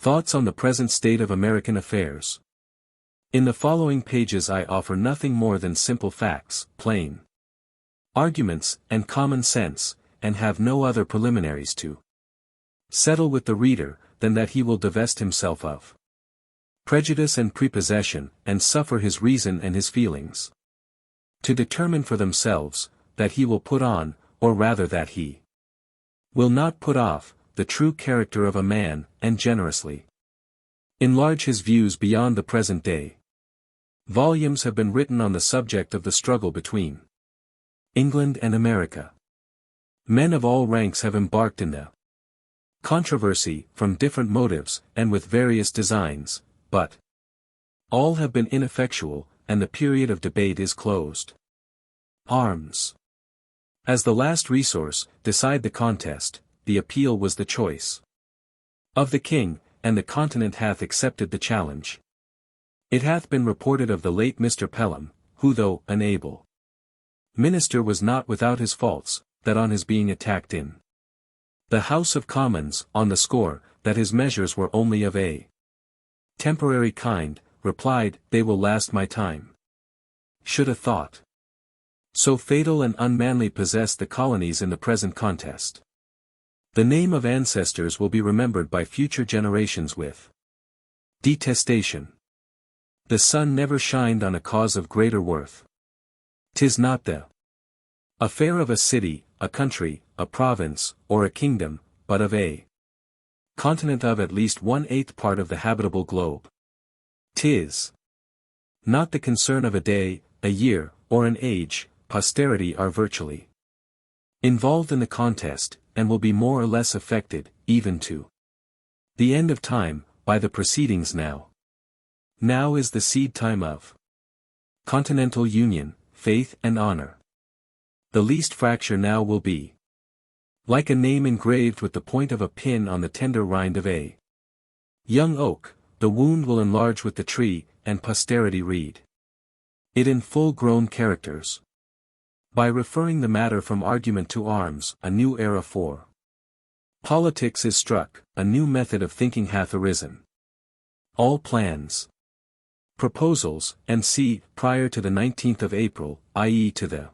Thoughts on the present state of American affairs. In the following pages I offer nothing more than simple facts, plain arguments, and common sense, and have no other preliminaries to settle with the reader, than that he will divest himself of prejudice and prepossession, and suffer his reason and his feelings to determine for themselves, that he will put on, or rather that he will not put off, the true character of a man, and generously enlarge his views beyond the present day. Volumes have been written on the subject of the struggle between England and America. Men of all ranks have embarked in the controversy, from different motives, and with various designs, but all have been ineffectual, and the period of debate is closed. Arms. As the last resource, decide the contest, the appeal was the choice of the king, and the continent hath accepted the challenge. It hath been reported of the late Mr. Pelham, who though an able minister was not without his faults, that on his being attacked in the House of Commons, on the score, that his measures were only of a temporary kind, replied, "They will last my time." Should a thought so fatal and unmanly possess the colonies in the present contest, the name of ancestors will be remembered by future generations with detestation. The sun never shined on a cause of greater worth. 'Tis not the affair of a city, a country, a province, or a kingdom, but of a continent of at least 1/8 part of the habitable globe. 'Tis not the concern of a day, a year, or an age. Posterity are virtually involved in the contest, and will be more or less affected, even to the end of time, by the proceedings now. Now is the seed time of continental union, faith and honor. The least fracture now will be like a name engraved with the point of a pin on the tender rind of a young oak. The wound will enlarge with the tree, and posterity read it in full-grown characters. By referring the matter from argument to arms, a new era for politics is struck, a new method of thinking hath arisen. All plans, proposals, and prior to the 19th of April, i.e. to the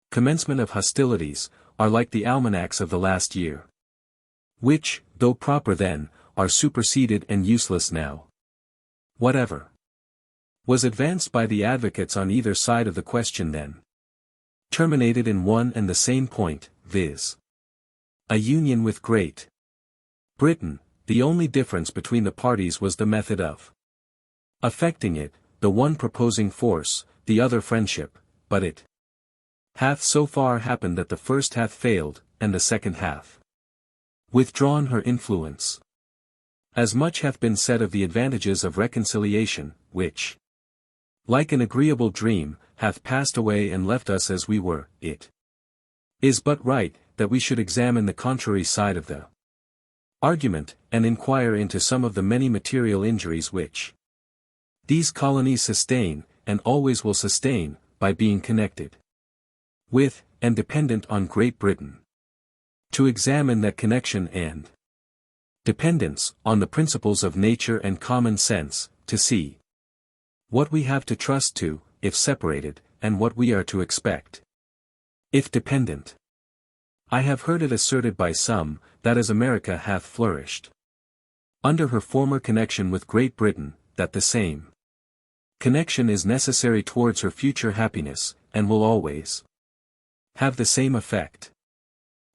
commencement of hostilities, are like the almanacs of the last year, which, though proper then, are superseded and useless now. Whatever was advanced by the advocates on either side of the question then terminated in one and the same point, viz. a union with Great Britain. The only difference between the parties was the method of effecting it, the one proposing force, the other friendship, but it hath so far happened that the first hath failed, and the second hath withdrawn her influence. As much hath been said of the advantages of reconciliation, which, like an agreeable dream, hath passed away and left us as we were. It is but right, that we should examine the contrary side of the argument, and inquire into some of the many material injuries which these colonies sustain, and always will sustain, by being connected with, and dependent on Great Britain. To examine that connection and dependence, on the principles of nature and common sense, to see what we have to trust to, if separated, and what we are to expect if dependent. I have heard it asserted by some, that as America hath flourished under her former connection with Great Britain, that the same connection is necessary towards her future happiness, and will always have the same effect.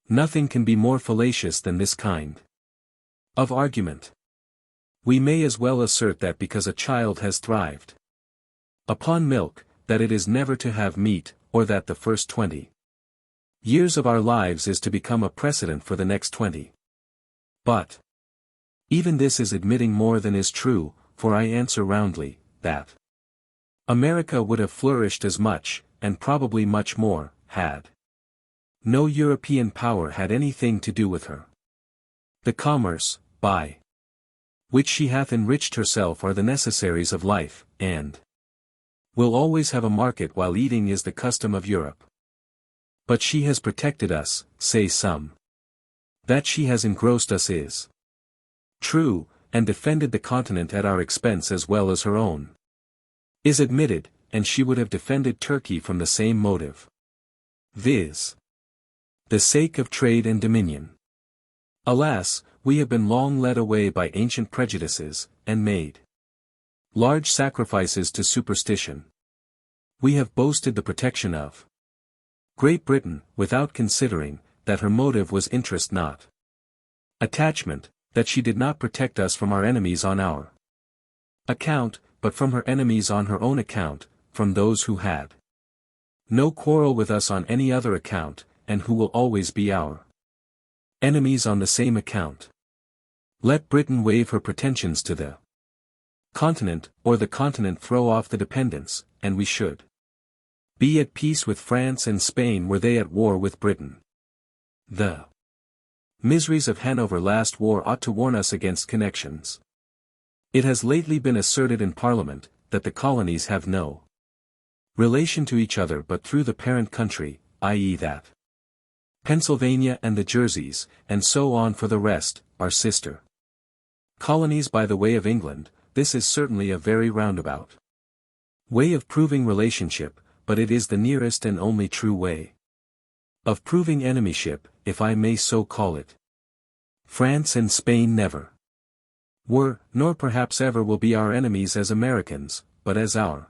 Nothing can be more fallacious than this kind of argument. We may as well assert that because a child has thrived upon milk, that it is never to have meat, or that the first 20 years of our lives is to become a precedent for the next 20. But even this is admitting more than is true, for I answer roundly, that America would have flourished as much, and probably much more, had no European power had anything to do with her. The commerce, by which she hath enriched herself, are the necessaries of life, and will always have a market while eating is the custom of Europe. But she has protected us, say some. That she has engrossed us is true, and defended the continent at our expense as well as her own. Is admitted, and she would have defended Turkey from the same motive. Viz. the sake of trade and dominion. Alas, we have been long led away by ancient prejudices, and made large sacrifices to superstition. We have boasted the protection of Great Britain, without considering that her motive was interest not attachment, that she did not protect us from our enemies on our account, but from her enemies on her own account, from those who had no quarrel with us on any other account, and who will always be our enemies on the same account. Let Britain waive her pretensions to the continent, or the continent throw off the dependence, and we should be at peace with France and Spain were they at war with Britain. The miseries of Hanover last war ought to warn us against connections. It has lately been asserted in Parliament, that the colonies have no relation to each other but through the parent country, i.e. that Pennsylvania and the Jerseys, and so on for the rest, are sister colonies by the way of England. This is certainly a very roundabout way of proving relationship, but it is the nearest and only true way of proving enemyship, if I may so call it. France and Spain never were, nor perhaps ever will be our enemies as Americans, but as our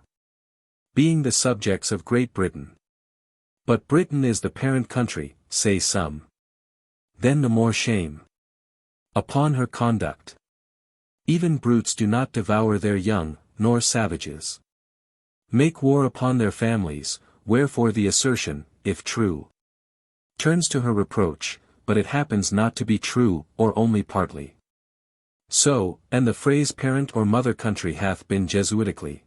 being the subjects of Great Britain. But Britain is the parent country, say some. Then the more shame upon her conduct. Even brutes do not devour their young, nor savages make war upon their families, wherefore the assertion, if true, turns to her reproach, but it happens not to be true, or only partly so, and the phrase parent or mother country hath been Jesuitically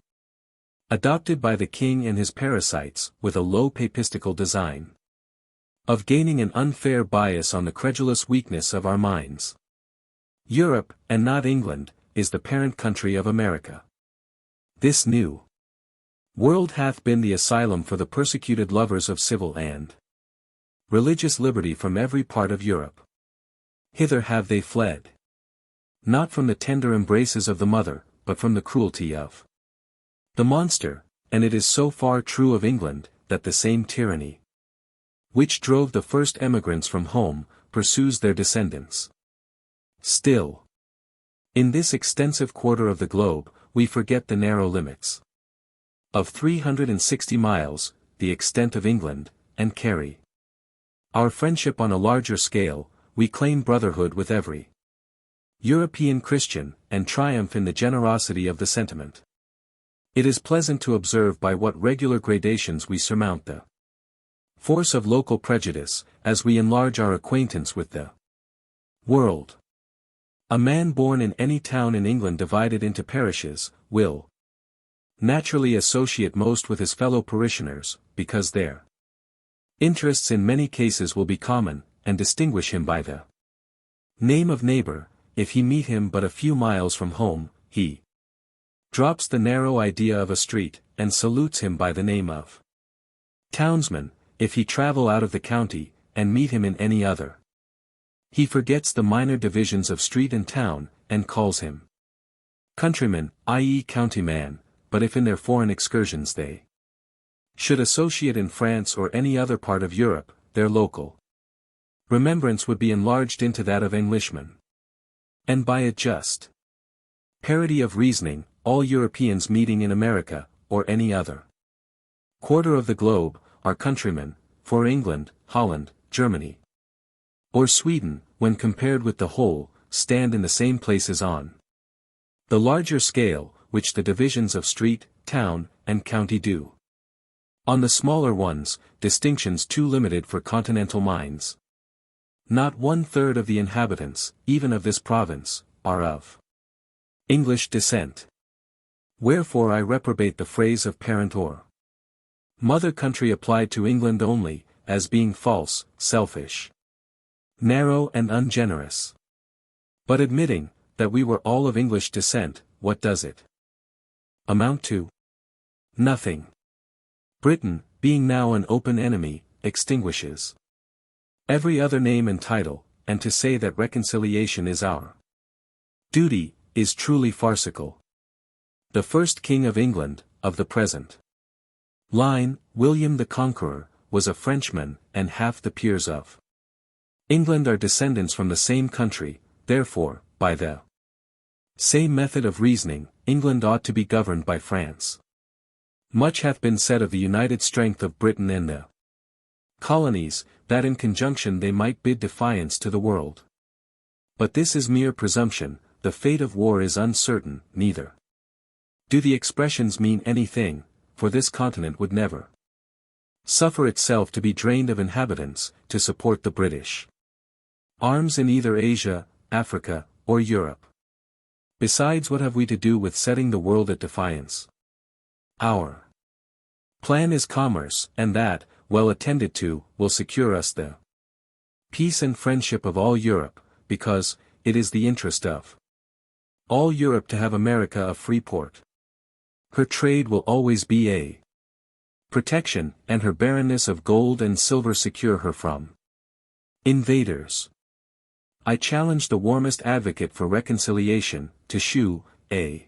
adopted by the king and his parasites, with a low papistical design of gaining an unfair bias on the credulous weakness of our minds. Europe, and not England, is the parent country of America. This new world hath been the asylum for the persecuted lovers of civil and religious liberty from every part of Europe. Hither have they fled. Not from the tender embraces of the mother, but from the cruelty of the monster, and it is so far true of England, that the same tyranny which drove the first emigrants from home, pursues their descendants. Still, in this extensive quarter of the globe, we forget the narrow limits of 360 miles, the extent of England, and carry our friendship on a larger scale. We claim brotherhood with every European Christian, and triumph in the generosity of the sentiment. It is pleasant to observe by what regular gradations we surmount the force of local prejudice, as we enlarge our acquaintance with the world. A man born in any town in England divided into parishes, will naturally associate most with his fellow parishioners, because their interests in many cases will be common, and distinguish him by the name of neighbor. If he meet him but a few miles from home, he drops the narrow idea of a street, and salutes him by the name of townsman. If he travel out of the county, and meet him in any other, he forgets the minor divisions of street and town, and calls him countryman, i.e. countyman. But if in their foreign excursions they should associate in France or any other part of Europe, their local remembrance would be enlarged into that of Englishmen. And by a just parity of reasoning, all Europeans meeting in America, or any other quarter of the globe, are countrymen, for England, Holland, Germany, or Sweden, when compared with the whole, stand in the same places on the larger scale, which the divisions of street, town, and county do. On the smaller ones, distinctions too limited for continental minds. Not 1/3 of the inhabitants, even of this province, are of English descent. Wherefore I reprobate the phrase of parent or mother country applied to England only, as being false, selfish, narrow and ungenerous. But admitting that we were all of English descent, what does it amount to? Nothing. Britain, being now an open enemy, extinguishes every other name and title, and to say that reconciliation is our duty, is truly farcical. The first king of England, of the present line, William the Conqueror, was a Frenchman, and half the peers of England are descendants from the same country. Therefore, by the same method of reasoning, England ought to be governed by France. Much hath been said of the united strength of Britain and the colonies, that in conjunction they might bid defiance to the world. But this is mere presumption. The fate of war is uncertain, neither do the expressions mean anything, for this continent would never suffer itself to be drained of inhabitants, to support the British arms in either Asia, Africa, or Europe. Besides, what have we to do with setting the world at defiance? Our plan is commerce, and that, well attended to, will secure us the peace and friendship of all Europe, because it is the interest of all Europe to have America a free port. Her trade will always be a protection, and her barrenness of gold and silver secure her from invaders. I challenge the warmest advocate for reconciliation, to shew a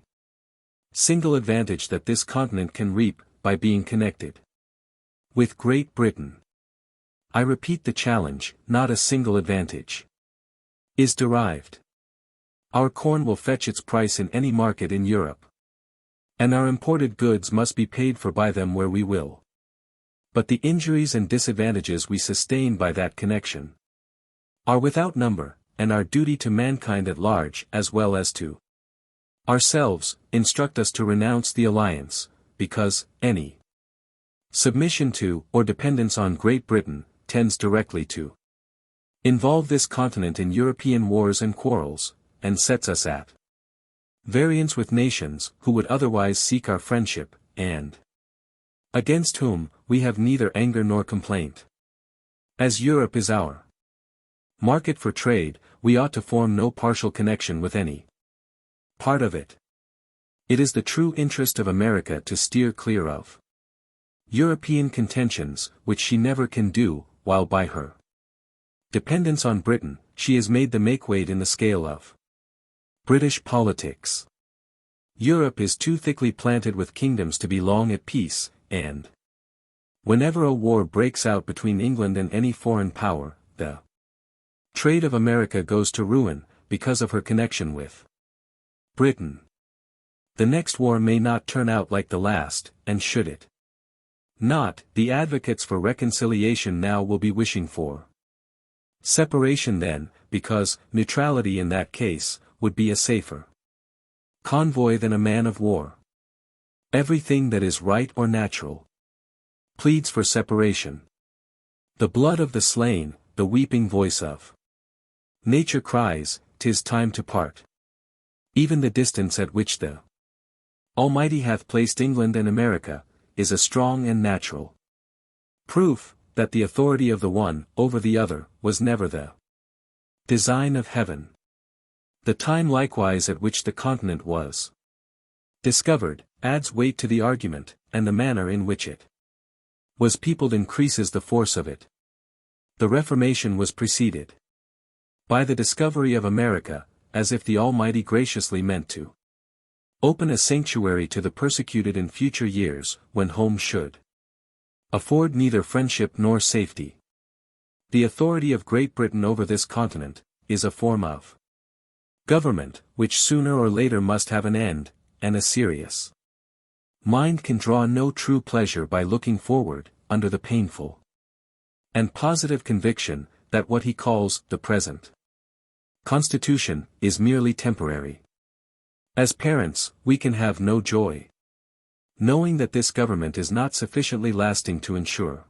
single advantage that this continent can reap, by being connected with Great Britain. I repeat the challenge, not a single advantage is derived. Our corn will fetch its price in any market in Europe. And our imported goods must be paid for by them where we will. But the injuries and disadvantages we sustain by that connection are without number, and our duty to mankind at large as well as to ourselves, instruct us to renounce the alliance, because any submission to, or dependence on Great Britain, tends directly to involve this continent in European wars and quarrels, and sets us at variance with nations, who would otherwise seek our friendship, and against whom, we have neither anger nor complaint. As Europe is our market for trade, we ought to form no partial connection with any part of it. It is the true interest of America to steer clear of European contentions, which she never can do, while by her dependence on Britain, she is made the makeweight in the scale of British politics. Europe is too thickly planted with kingdoms to be long at peace, and whenever a war breaks out between England and any foreign power, the trade of America goes to ruin, because of her connection with Britain. The next war may not turn out like the last, and should it not, the advocates for reconciliation now will be wishing for separation then, because neutrality in that case would be a safer convoy than a man of war. Everything that is right or natural pleads for separation. The blood of the slain, the weeping voice of nature cries, 'tis time to part. Even the distance at which the Almighty hath placed England and America, is a strong and natural proof, that the authority of the one, over the other, was never the design of heaven. The time likewise at which the continent was discovered, adds weight to the argument, and the manner in which it was peopled increases the force of it. The Reformation was preceded by the discovery of America, as if the Almighty graciously meant to open a sanctuary to the persecuted in future years, when home should afford neither friendship nor safety. The authority of Great Britain over this continent is a form of government, which sooner or later must have an end, and a serious mind can draw no true pleasure by looking forward, under the painful and positive conviction, that what he calls the present Constitution is merely temporary. As parents, we can have no joy, knowing that this government is not sufficiently lasting to ensure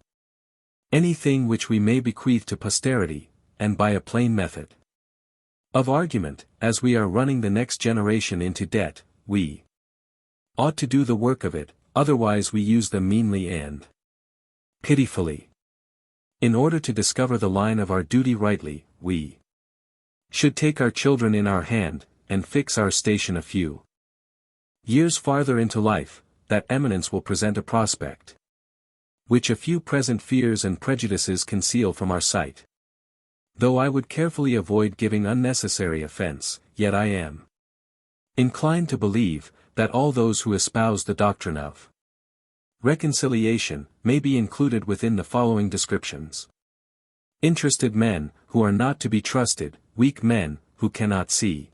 anything which we may bequeath to posterity, and by a plain method of argument, as we are running the next generation into debt, we ought to do the work of it, otherwise we use them meanly and pitifully. In order to discover the line of our duty rightly, we should take our children in our hand, and fix our station a few years farther into life, that eminence will present a prospect which a few present fears and prejudices conceal from our sight. Though I would carefully avoid giving unnecessary offense, yet I am inclined to believe, that all those who espouse the doctrine of reconciliation may be included within the following descriptions. Interested men, who are not to be trusted, weak men, who cannot see.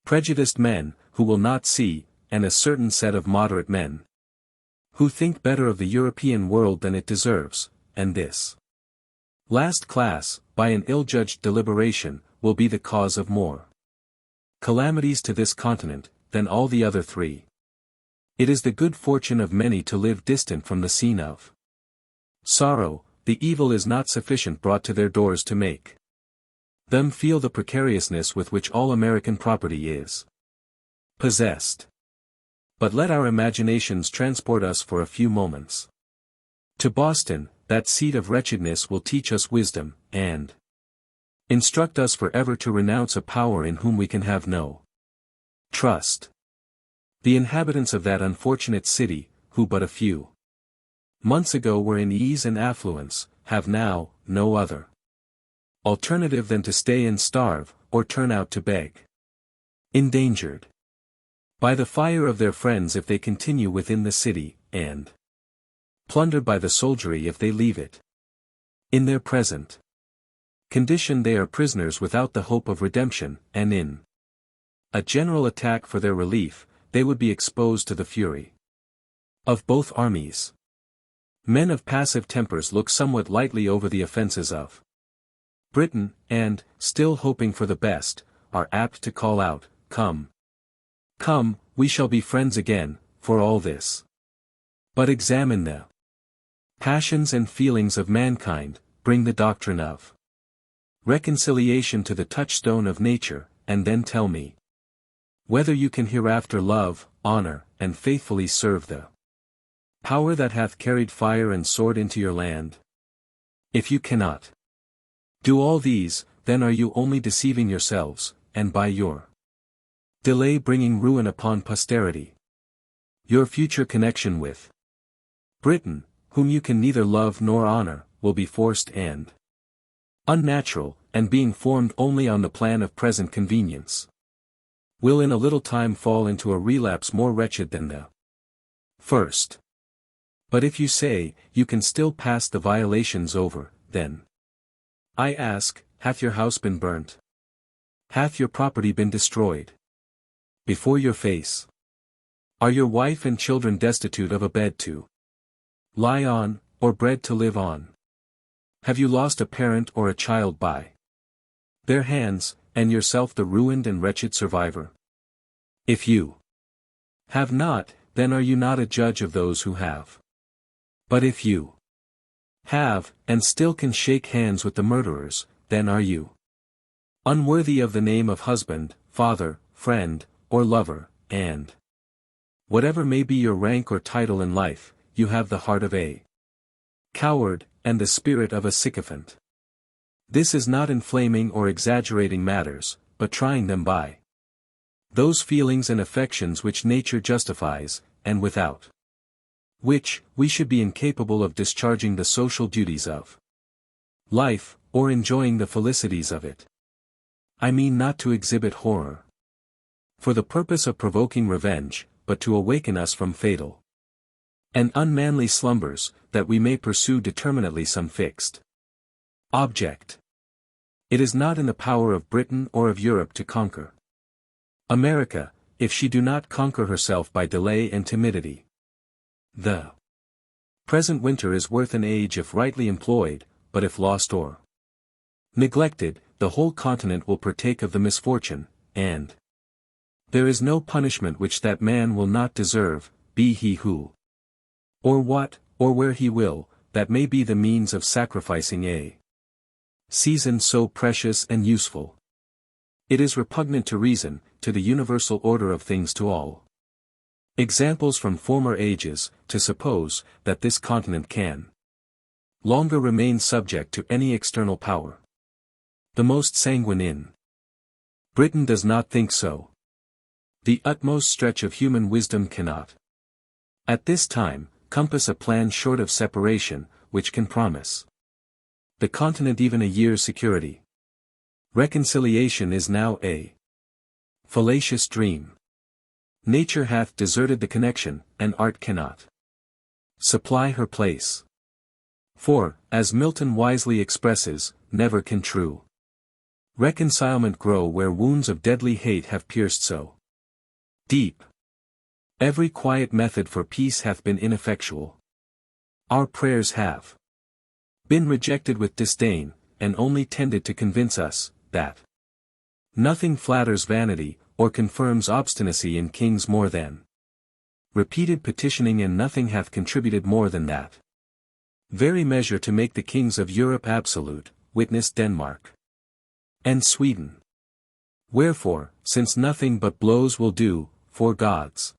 Prejudiced men, who will not see, and a certain set of moderate men, who think better of the European world than it deserves, and this last class, by an ill-judged deliberation, will be the cause of more calamities to this continent, than all the other three. It is the good fortune of many to live distant from the scene of sorrow. The evil is not sufficient brought to their doors to make them feel the precariousness with which all American property is possessed. But let our imaginations transport us for a few moments to Boston. That seat of wretchedness will teach us wisdom, and instruct us forever to renounce a power in whom we can have no trust. The inhabitants of that unfortunate city, who but a few months ago were in ease and affluence, have now no other alternative than to stay and starve, or turn out to beg, endangered by the fire of their friends if they continue within the city, and plundered by the soldiery if they leave it. In their present condition they are prisoners without the hope of redemption, and in a general attack for their relief, they would be exposed to the fury of both armies. Men of passive tempers look somewhat lightly over the offences of Britain, and, still hoping for the best, are apt to call out, "Come, come, we shall be friends again, for all this." But examine the passions and feelings of mankind, bring the doctrine of reconciliation to the touchstone of nature, and then tell me whether you can hereafter love, honor, and faithfully serve the power that hath carried fire and sword into your land. If you cannot do all these, then are you only deceiving yourselves, and by your delay bringing ruin upon posterity. Your future connection with Britain, whom you can neither love nor honor, will be forced and unnatural, and being formed only on the plan of present convenience, will in a little time fall into a relapse more wretched than the first. But if you say, you can still pass the violations over, then I ask, hath your house been burnt? Hath your property been destroyed before your face? Are your wife and children destitute of a bed to lie on, or bread to live on? Have you lost a parent or a child by their hands, and yourself the ruined and wretched survivor? If you have not, then are you not a judge of those who have? But if you have, and still can shake hands with the murderers, then are you unworthy of the name of husband, father, friend, or lover, and whatever may be your rank or title in life, you have the heart of a coward, and the spirit of a sycophant. This is not inflaming or exaggerating matters, but trying them by those feelings and affections which nature justifies, and without which, we should be incapable of discharging the social duties of life, or enjoying the felicities of it. I mean not to exhibit horror for the purpose of provoking revenge, but to awaken us from fatal and unmanly slumbers, that we may pursue determinately some fixed object. It is not in the power of Britain or of Europe to conquer America, if she do not conquer herself by delay and timidity. The present winter is worth an age if rightly employed, but if lost or neglected, the whole continent will partake of the misfortune, and there is no punishment which that man will not deserve, be he who, or what, or where he will, that may be the means of sacrificing a season so precious and useful. It is repugnant to reason, to the universal order of things, to all examples from former ages, to suppose that this continent can longer remain subject to any external power. The most sanguine in Britain does not think so. The utmost stretch of human wisdom cannot, at this time, compass a plan short of separation, which can promise the continent even a year's security. Reconciliation is now a fallacious dream. Nature hath deserted the connection, and art cannot supply her place. For, as Milton wisely expresses, never can true reconcilement grow where wounds of deadly hate have pierced so deep. Every quiet method for peace hath been ineffectual. Our prayers have been rejected with disdain, and only tended to convince us, that nothing flatters vanity, or confirms obstinacy in kings more than repeated petitioning, and nothing hath contributed more than that very measure to make the kings of Europe absolute, witness Denmark and Sweden. Wherefore, since nothing but blows will do, for God's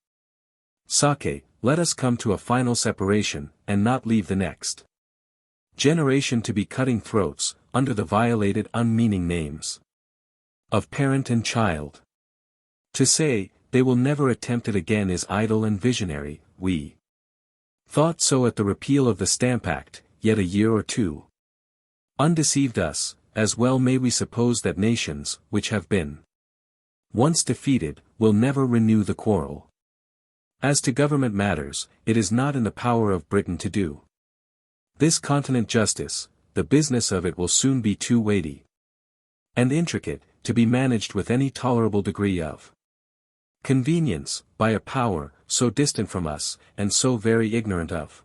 sake, let us come to a final separation, and not leave the next generation to be cutting throats, under the violated unmeaning names of parent and child. To say, they will never attempt it again is idle and visionary. We thought so at the repeal of the Stamp Act, yet a year or two undeceived us, as well may we suppose that nations, which have been once defeated, will never renew the quarrel. As to government matters, it is not in the power of Britain to do this continent justice. The business of it will soon be too weighty and intricate, to be managed with any tolerable degree of convenience, by a power, so distant from us, and so very ignorant of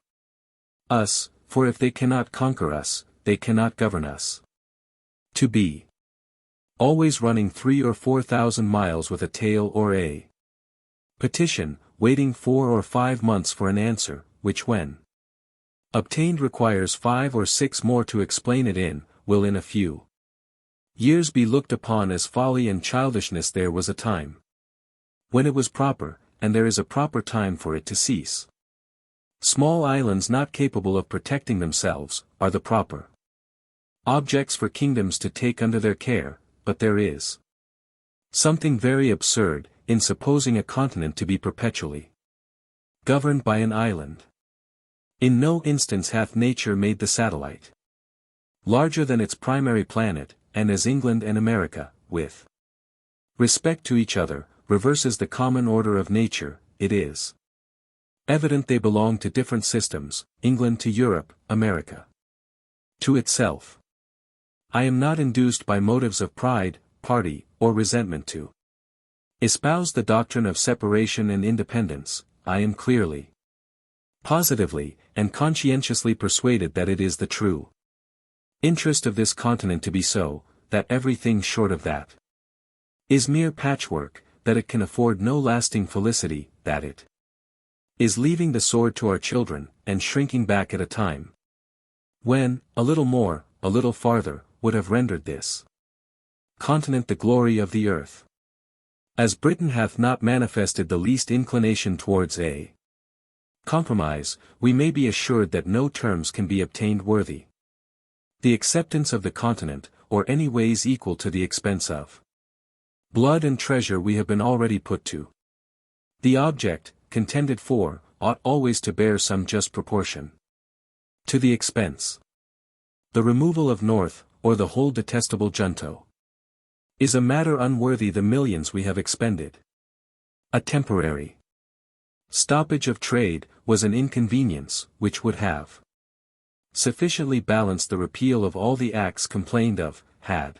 us, for if they cannot conquer us, they cannot govern us. To be always running 3 or 4,000 miles with a tale or a petition, waiting 4 or 5 months for an answer, which when obtained requires 5 or 6 more to explain it in, will in a few years be looked upon as folly and childishness. There was a time when it was proper, and there is a proper time for it to cease. Small islands not capable of protecting themselves, are the proper objects for kingdoms to take under their care, but there is something very absurd, in supposing a continent to be perpetually governed by an island. In no instance hath nature made the satellite larger than its primary planet, and as England and America, with respect to each other, reverses the common order of nature, it is evident they belong to different systems, England to Europe, America to itself. I am not induced by motives of pride, party, or resentment to espouse the doctrine of separation and independence. I am clearly, positively, and conscientiously persuaded that it is the true interest of this continent to be so, that everything short of that is mere patchwork, that it can afford no lasting felicity, that it is leaving the sword to our children, and shrinking back at a time when, a little more, a little farther, would have rendered this continent the glory of the earth. As Britain hath not manifested the least inclination towards a compromise, we may be assured that no terms can be obtained worthy the acceptance of the continent, or any ways equal to the expense of blood and treasure we have been already put to. The object, contended for, ought always to bear some just proportion to the expense. The removal of North, or the whole detestable junto, is a matter unworthy the millions we have expended. A temporary stoppage of trade was an inconvenience which would have sufficiently balanced the repeal of all the acts complained of, had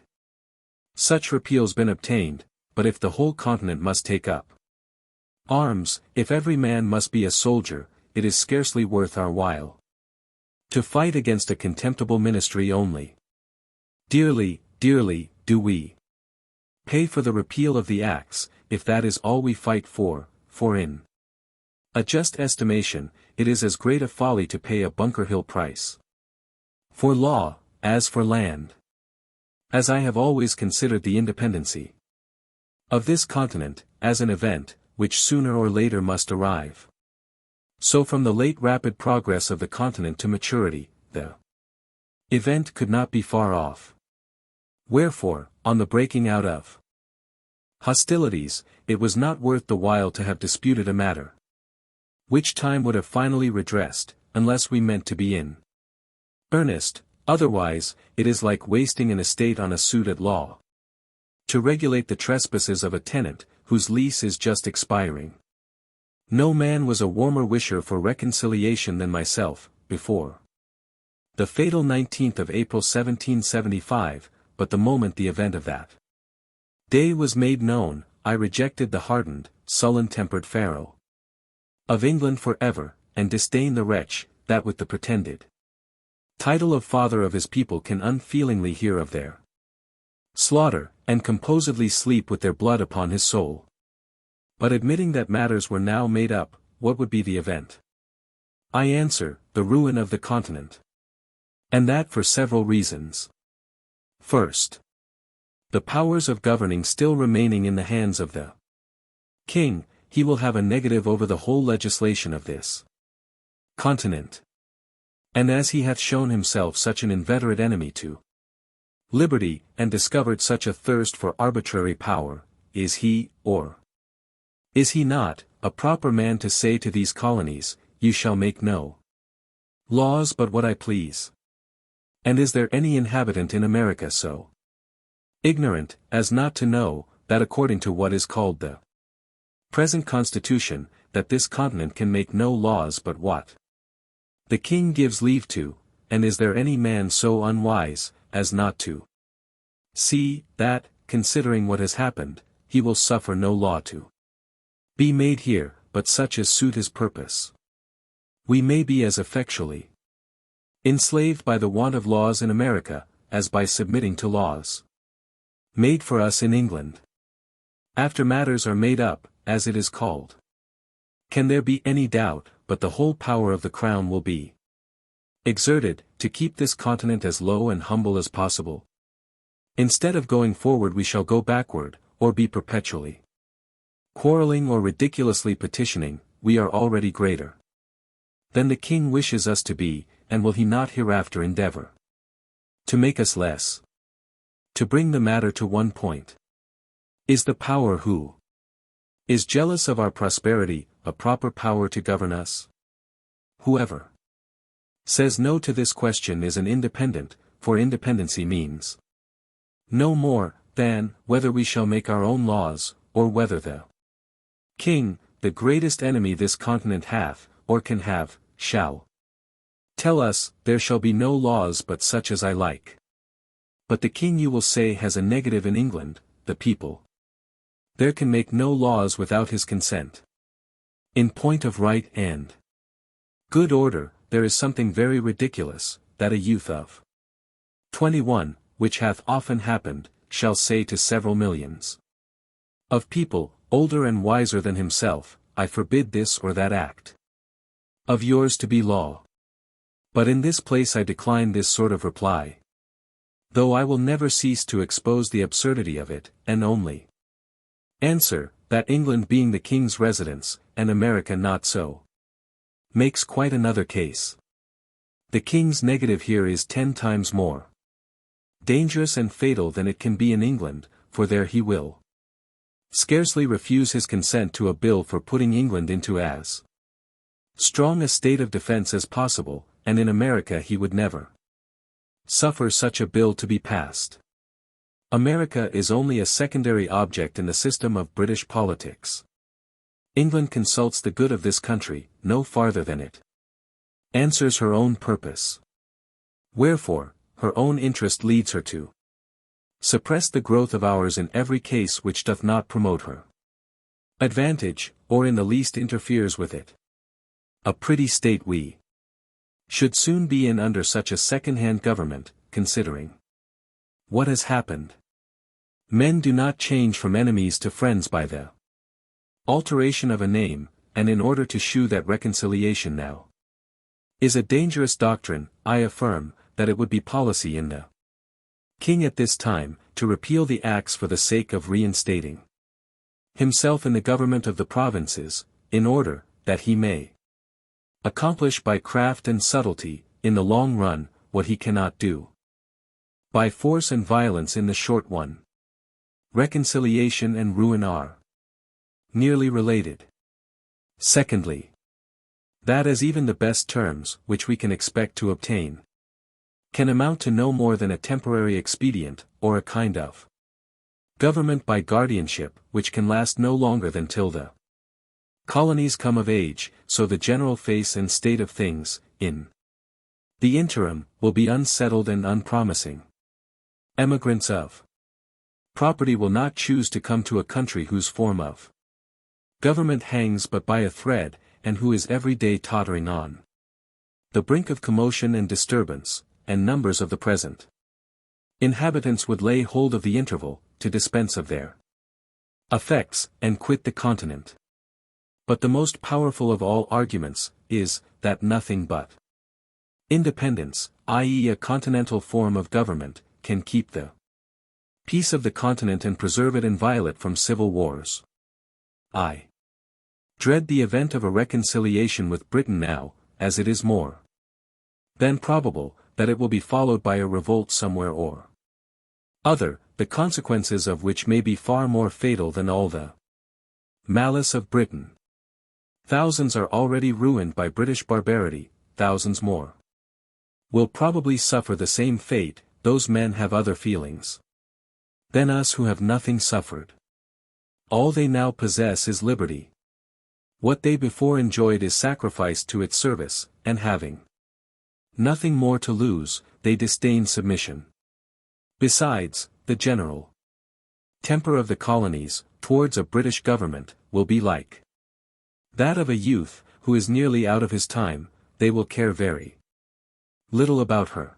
such repeals been obtained. But if the whole continent must take up arms, if every man must be a soldier, it is scarcely worth our while to fight against a contemptible ministry only. Dearly, dearly, do we pay for the repeal of the acts, if that is all we fight for in a just estimation, it is as great a folly to pay a Bunker Hill price for law, as for land. As I have always considered the independency of this continent, as an event, which sooner or later must arrive, so from the late rapid progress of the continent to maturity, the event could not be far off. Wherefore, on the breaking out of hostilities, it was not worth the while to have disputed a matter which time would have finally redressed, unless we meant to be in earnest. Otherwise, it is like wasting an estate on a suit at law to regulate the trespasses of a tenant, whose lease is just expiring. No man was a warmer wisher for reconciliation than myself, before the fatal 19th of April 1775, but the moment the event of that day was made known, I rejected the hardened, sullen-tempered Pharaoh of England for ever, and disdain the wretch, that with the pretended title of father of his people can unfeelingly hear of their slaughter, and composedly sleep with their blood upon his soul. But admitting that matters were now made up, what would be the event? I answer, the ruin of the continent. And that for several reasons. First, the powers of governing still remaining in the hands of the king, he will have a negative over the whole legislation of this continent. And as he hath shown himself such an inveterate enemy to liberty, and discovered such a thirst for arbitrary power, is he, or is he not, a proper man to say to these colonies, you shall make no laws but what I please? And is there any inhabitant in America so ignorant, as not to know, that according to what is called the present Constitution, that this continent can make no laws but what the king gives leave to, and is there any man so unwise, as not to see, that, considering what has happened, he will suffer no law to be made here, but such as suit his purpose? We may be as effectually enslaved by the want of laws in America, as by submitting to laws made for us in England. After matters are made up, as it is called, can there be any doubt, but the whole power of the crown will be exerted, to keep this continent as low and humble as possible? Instead of going forward we shall go backward, or be perpetually quarreling or ridiculously petitioning, we are already greater than the king wishes us to be, and will he not hereafter endeavor to make us less? To bring the matter to one point. Is the power who is jealous of our prosperity, a proper power to govern us? Whoever says no to this question is an independent, for independency means no more, than, whether we shall make our own laws, or whether the king, the greatest enemy this continent hath, or can have, shall tell us, there shall be no laws but such as I like. But the king, you will say, has a negative in England, the people there can make no laws without his consent. In point of right and good order, there is something very ridiculous, that a youth of 21, which hath often happened, shall say to several millions of people, older and wiser than himself, I forbid this or that act of yours to be law. But in this place I decline this sort of reply, though I will never cease to expose the absurdity of it, and only answer, that England being the king's residence, and America not so, makes quite another case. The king's negative here is 10 times more dangerous and fatal than it can be in England, for there he will scarcely refuse his consent to a bill for putting England into as strong a state of defense as possible, and in America he would never suffer such a bill to be passed. America is only a secondary object in the system of British politics. England consults the good of this country, no farther than it answers her own purpose. Wherefore, her own interest leads her to suppress the growth of ours in every case which doth not promote her advantage, or in the least interferes with it. A pretty state we should soon be in under such a second-hand government, considering what has happened. Men do not change from enemies to friends by the alteration of a name, and in order to shew that reconciliation now is a dangerous doctrine, I affirm, that it would be policy in the king at this time, to repeal the acts for the sake of reinstating himself in the government of the provinces, in order, that he may accomplish by craft and subtlety, in the long run, what he cannot do by force and violence in the short one. Reconciliation and ruin are nearly related. Secondly, that as even the best terms, which we can expect to obtain, can amount to no more than a temporary expedient, or a kind of government by guardianship, which can last no longer than till the Colonies come of age, so the general face and state of things, in the interim, will be unsettled and unpromising. Emigrants of property will not choose to come to a country whose form of government hangs but by a thread, and who is every day tottering on the brink of commotion and disturbance, and numbers of the present inhabitants would lay hold of the interval, to dispense of their effects, and quit the continent. But the most powerful of all arguments, is, that nothing but independence, i.e. a continental form of government, can keep the peace of the continent and preserve it inviolate from civil wars. I dread the event of a reconciliation with Britain now, as it is more than probable, that it will be followed by a revolt somewhere or other, the consequences of which may be far more fatal than all the malice of Britain. Thousands are already ruined by British barbarity, thousands more will probably suffer the same fate. Those men have other feelings than us who have nothing suffered. All they now possess is liberty. What they before enjoyed is sacrificed to its service, and having nothing more to lose, they disdain submission. Besides, the general temper of the colonies, towards a British government, will be like that of a youth, who is nearly out of his time. They will care very little about her.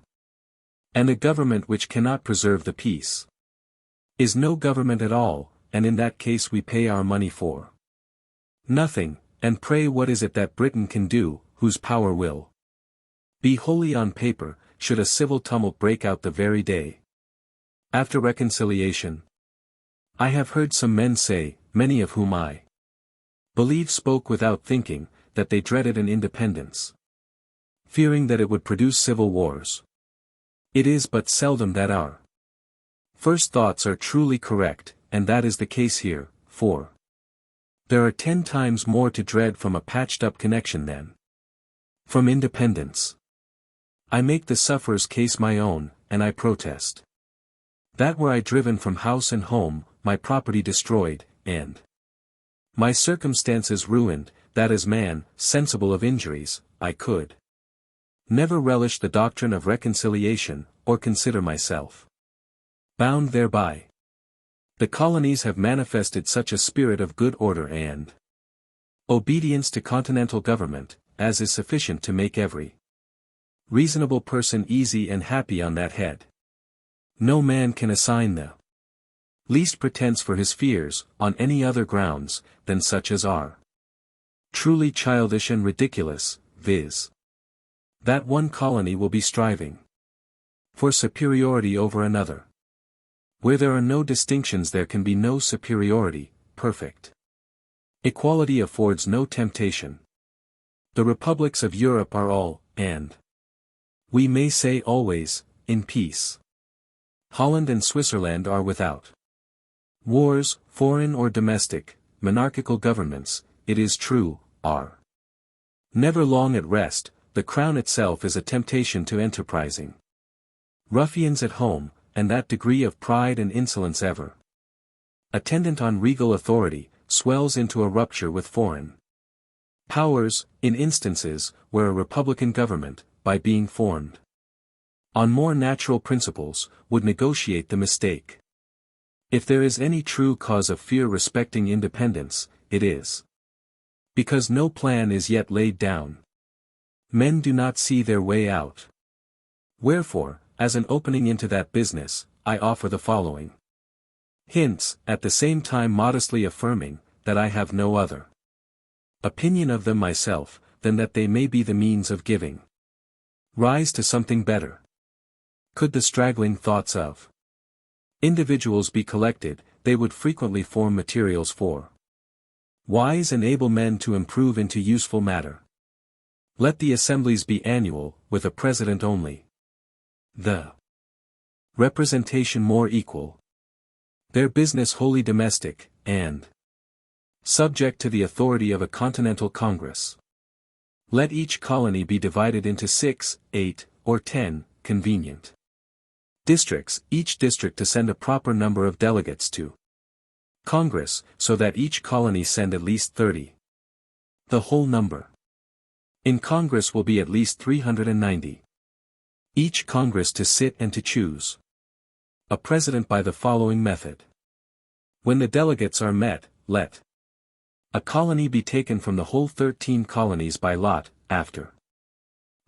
And a government which cannot preserve the peace is no government at all, and in that case we pay our money for nothing. And pray, what is it that Britain can do, whose power will be wholly on paper, should a civil tumult break out the very day after reconciliation? I have heard some men say, many of whom I believe spoke without thinking, that they dreaded an independence, fearing that it would produce civil wars. It is but seldom that our first thoughts are truly correct, and that is the case here, for there are 10 times more to dread from a patched-up connection than from independence. I make the sufferer's case my own, and I protest that were I driven from house and home, my property destroyed, and my circumstances ruined, that as man, sensible of injuries, I could never relish the doctrine of reconciliation, or consider myself bound thereby. The colonies have manifested such a spirit of good order and obedience to continental government, as is sufficient to make every reasonable person easy and happy on that head. No man can assign the least pretense for his fears, on any other grounds, than such as are truly childish and ridiculous, viz. that one colony will be striving for superiority over another. Where there are no distinctions there can be no superiority. Perfect equality affords no temptation. The republics of Europe are all, and we may say always, in peace. Holland and Switzerland are without wars, foreign or domestic. Monarchical governments, it is true, are never long at rest. The crown itself is a temptation to enterprising ruffians at home, and that degree of pride and insolence ever attendant on regal authority, swells into a rupture with foreign powers, in instances where a republican government, by being formed on more natural principles, would negotiate the mistake. If there is any true cause of fear respecting independence, it is because no plan is yet laid down. Men do not see their way out. Wherefore, as an opening into that business, I offer the following hints, at the same time modestly affirming, that I have no other opinion of them myself, than that they may be the means of giving rise to something better. Could the straggling thoughts of individuals be collected, they would frequently form materials for wise and able men to improve into useful matter. Let the assemblies be annual, with a president only. The representation more equal. Their business wholly domestic, and subject to the authority of a continental congress. Let each colony be divided into 6, 8, or 10, convenient districts, each district to send a proper number of delegates to Congress, so that each colony send at least 30 The whole number in Congress will be at least 390. Each Congress to sit and to choose a president by the following method. When the delegates are met, let a colony be taken from the whole 13 colonies by lot, after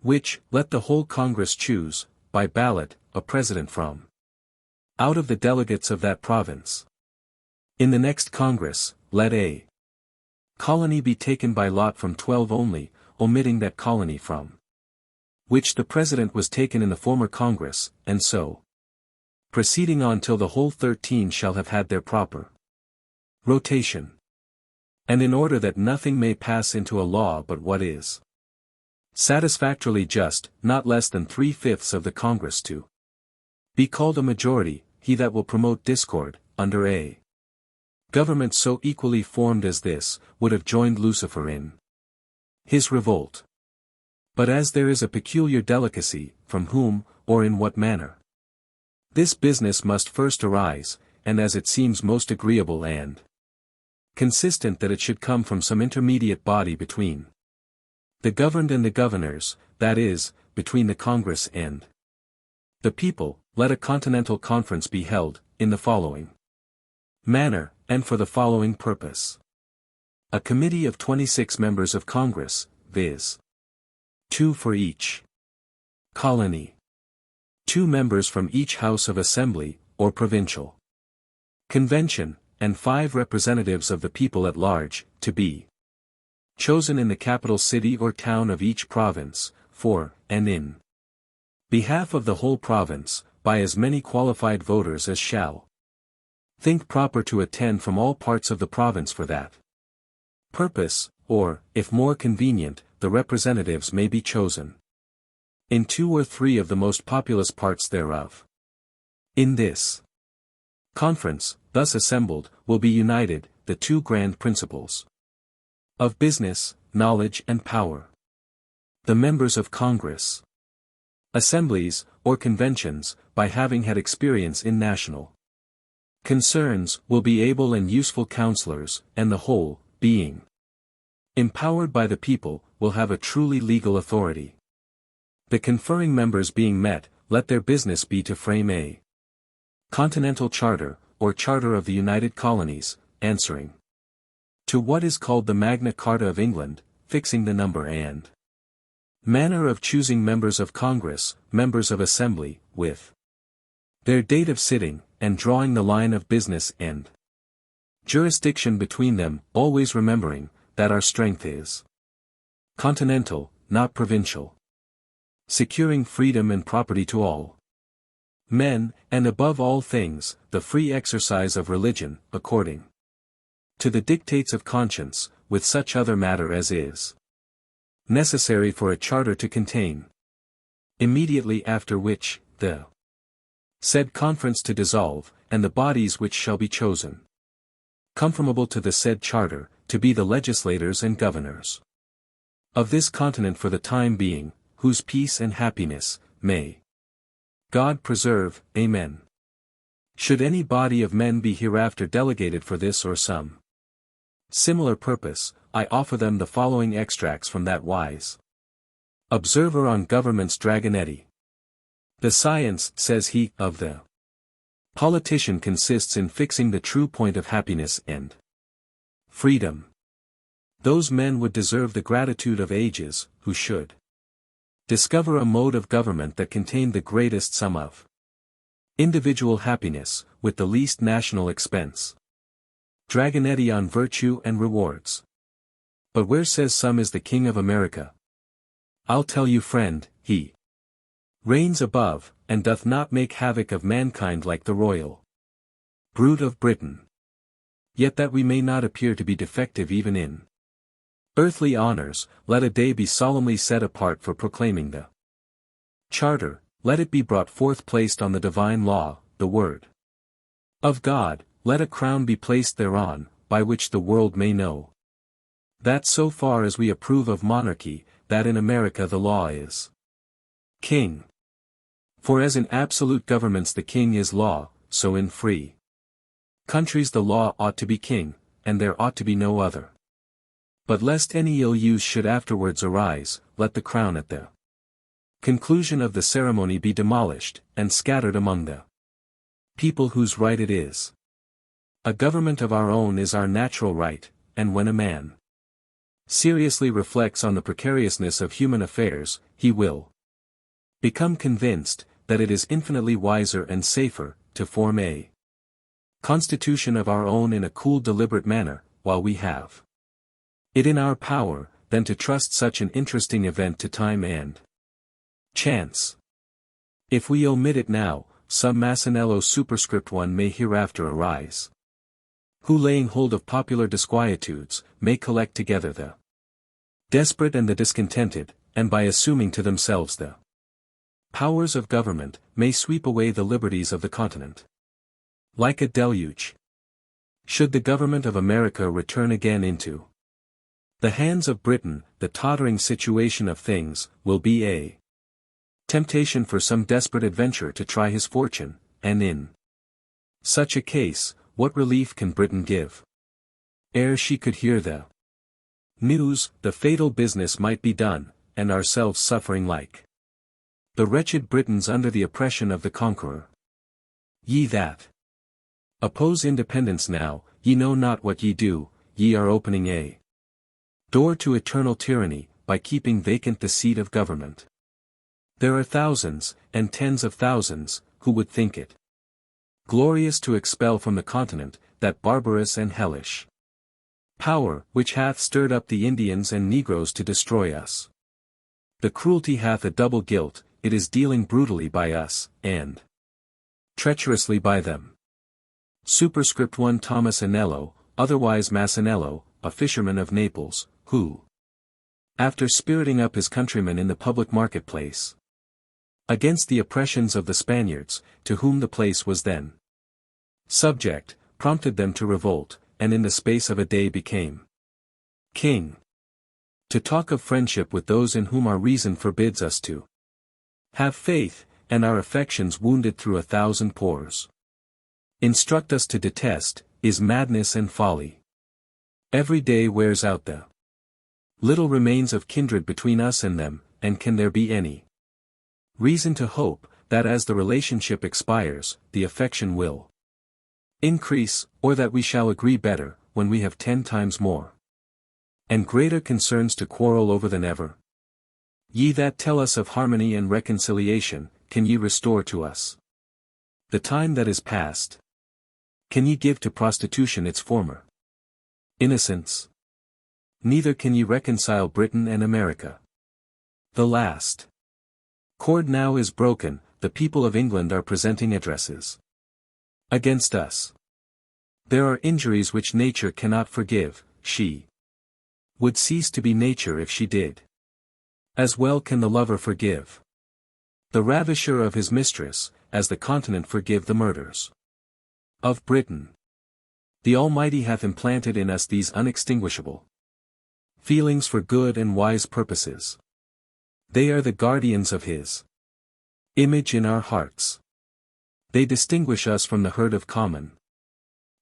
which, let the whole Congress choose, by ballot, a president from out of the delegates of that province. In the next Congress, let a colony be taken by lot from 12 only, omitting that colony from which the president was taken in the former Congress, and so proceeding on till the whole 13 shall have had their proper rotation. And in order that nothing may pass into a law but what is satisfactorily just, not less than 3/5 of the Congress to be called a majority, he that will promote discord, under a government so equally formed as this, would have joined Lucifer in his revolt. But as there is a peculiar delicacy, from whom, or in what manner, this business must first arise, and as it seems most agreeable and consistent that it should come from some intermediate body between the governed and the governors, that is, between the Congress and the people, let a continental conference be held, in the following manner, and for the following purpose. A committee of 26 members of Congress, viz. 2 for each colony. 2 members from each House of Assembly, or provincial convention, and 5 representatives of the people at large, to be chosen in the capital city or town of each province, for, and in behalf of the whole province, by as many qualified voters as shall think proper to attend from all parts of the province for that purpose, or, if more convenient, the representatives may be chosen in 2 or 3 of the most populous parts thereof. In this conference, thus assembled, will be united, the 2 grand principles of business, knowledge and power. The members of Congress, assemblies, or conventions, by having had experience in national concerns, will be able and useful counselors, and the whole, being empowered by the people, will have a truly legal authority. The conferring members being met, let their business be to frame a continental charter, or charter of the United Colonies, answering to what is called the Magna Carta of England, fixing the number and manner of choosing members of Congress, members of Assembly, with their date of sitting, and drawing the line of business and jurisdiction between them, always remembering that our strength is continental, not provincial. Securing freedom and property to all men, and above all things, the free exercise of religion, according to the dictates of conscience, with such other matter as is necessary for a charter to contain. Immediately after which, the said conference to dissolve, and the bodies which shall be chosen, conformable to the said charter, to be the legislators and governors of this continent for the time being, whose peace and happiness, may God preserve, Amen. Should any body of men be hereafter delegated for this or some similar purpose, I offer them the following extracts from that wise Observer on Government's Dragonetti. The science, says he, of the politician consists in fixing the true point of happiness and freedom. Those men would deserve the gratitude of ages, who should discover a mode of government that contained the greatest sum of individual happiness, with the least national expense. Dragonetti on Virtue and Rewards. But where says some is the King of America? I'll tell you, friend, he reigns above, and doth not make havoc of mankind like the royal brood of Britain. Yet that we may not appear to be defective even in earthly honors, let a day be solemnly set apart for proclaiming the charter, let it be brought forth placed on the divine law, the word of God, let a crown be placed thereon, by which the world may know that so far as we approve of monarchy, that in America the law is king. For as in absolute governments the king is law, so in free countries the law ought to be king, and there ought to be no other. But lest any ill use should afterwards arise, let the crown at the conclusion of the ceremony be demolished, and scattered among the people whose right it is. A government of our own is our natural right, and when a man seriously reflects on the precariousness of human affairs, he will become convinced that it is infinitely wiser and safer to form a constitution of our own in a cool deliberate manner, while we have it in our power, than to trust such an interesting event to time and chance. If we omit it now, some Massanello superscript 1 may hereafter arise, who laying hold of popular disquietudes, may collect together the desperate and the discontented, and by assuming to themselves the powers of government, may sweep away the liberties of the continent. Like a deluge. Should the government of America return again into the hands of Britain, the tottering situation of things will be a temptation for some desperate adventurer to try his fortune, and in such a case, what relief can Britain give? Ere she could hear the news, the fatal business might be done, and ourselves suffering like the wretched Britons under the oppression of the conqueror. Ye that oppose independence now, ye know not what ye do, ye are opening a door to eternal tyranny, by keeping vacant the seat of government. There are thousands, and tens of thousands, who would think it glorious to expel from the continent that barbarous and hellish power which hath stirred up the Indians and Negroes to destroy us. The cruelty hath a double guilt, it is dealing brutally by us, and treacherously by them. Superscript 1 Thomas Anello, otherwise Massanello, a fisherman of Naples, who, after spiriting up his countrymen in the public marketplace against the oppressions of the Spaniards, to whom the place was then subject, prompted them to revolt, and in the space of a day became king. To talk of friendship with those in whom our reason forbids us to have faith, and our affections wounded through 1,000 pores instruct us to detest, is madness and folly. Every day wears out the little remains of kindred between us and them, and can there be any reason to hope, that as the relationship expires, the affection will increase, or that we shall agree better, when we have 10 times more and greater concerns to quarrel over than ever? Ye that tell us of harmony and reconciliation, can ye restore to us the time that is past? Can ye give to prostitution its former innocence? Neither can ye reconcile Britain and America. The last cord now is broken, the people of England are presenting addresses against us. There are injuries which nature cannot forgive, she would cease to be nature if she did. As well can the lover forgive the ravisher of his mistress, as the continent forgive the murders of Britain. The Almighty hath implanted in us these unextinguishable feelings for good and wise purposes. They are the guardians of His image in our hearts. They distinguish us from the herd of common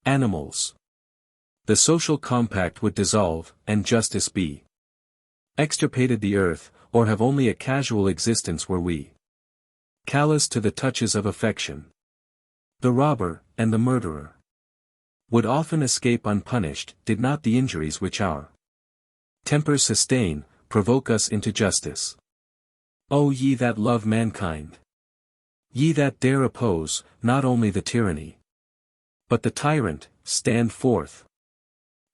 animals. The social compact would dissolve, and justice be extirpated the earth, or have only a casual existence were we callous to the touches of affection. The robber, and the murderer, would often escape unpunished, did not the injuries which our tempers sustain, provoke us into justice. O ye that love mankind! Ye that dare oppose, not only the tyranny, but the tyrant, stand forth.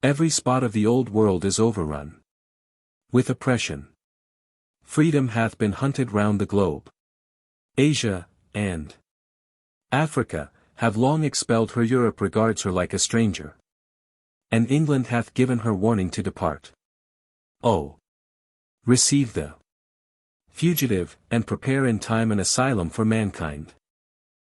Every spot of the old world is overrun with oppression. Freedom hath been hunted round the globe. Asia, and Africa, have long expelled her. Europe regards her like a stranger. And England hath given her warning to depart. O! Receive the fugitive, and prepare in time an asylum for mankind.